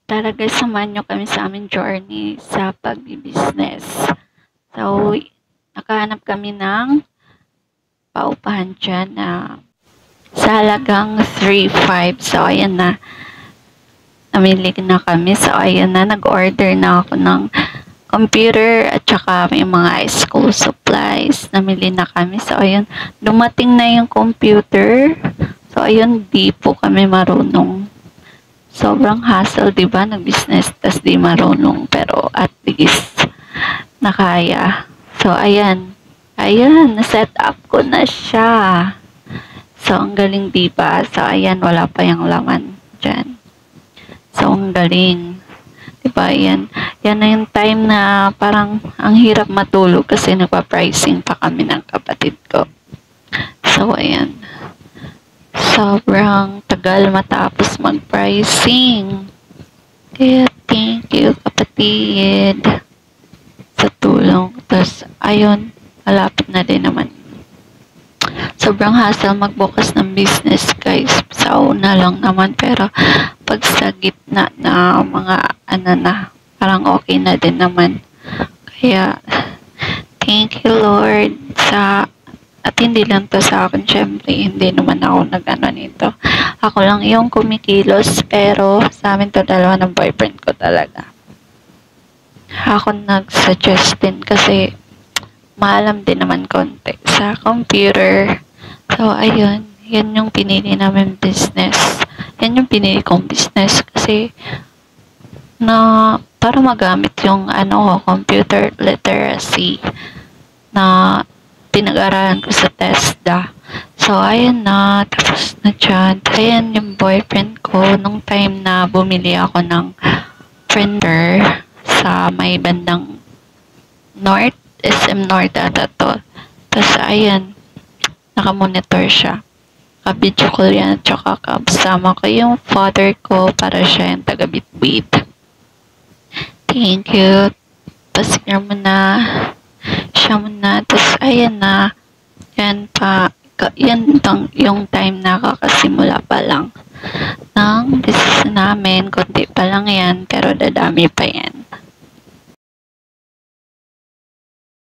Tara guys, samahan nyo kami sa aming journey sa pag-business. So, nakahanap kami ng paupahan dyan na sa halagang 3.5. So, ayan na. Namili na kami. So, ayan na. Nag-order na ako ng computer at saka may mga school supplies. Namili na kami. So, ayun. Dumating na yung computer. So, ayun. Di po kami marunong. Sobrang hassle, di ba? Nag-business, tas di marunong. Pero at least, nakaya. So, ayan. Ayan, na-set up ko na siya. So, ang galing, di ba? So, ayan, wala pa yung laman dyan. So, ang galing. Di ba? Ayan. Yan na yung time na parang ang hirap matulog kasi nagpa-pricing pa kami ng kapatid ko. So, ayan. Sobrang tagal matapos mag-pricing. Kaya thank you kapatid sa tulong. Tapos ayun, malapit na din naman. Sobrang hassle magbukas ng business guys. Sa una lang naman pero pag sa gitna na mga parang okay na din naman. Kaya thank you Lord sa. At hindi lang to sa akin, syempre, hindi naman ako nag-ano nito. Ako lang yung kumikilos, pero sa amin to dalawa ng boyfriend ko talaga. Ako nag-suggest din kasi maalam din naman konti sa computer. So, ayun. Yan yung pinili namin business. Yan yung pinili kong business kasi na para magamit yung computer literacy na pinag-aralan ko sa TESDA. So, ayan na. Tapos na dyan. Ayan yung boyfriend ko nung time na bumili ako ng printer sa may bandang North. SM North ata to. Tapos, ayan. Naka-monitor siya. Ka-video call yan. Tsaka kasama ko yung father ko para siya yung taga-bitbit. Thank you. Tapos, share mo na. Siya muna. Tapos, ayan na. Yan pa. Yan yung time na kakasimula pa lang ng business namin. Kunti pa lang yan. Pero dadami pa yan.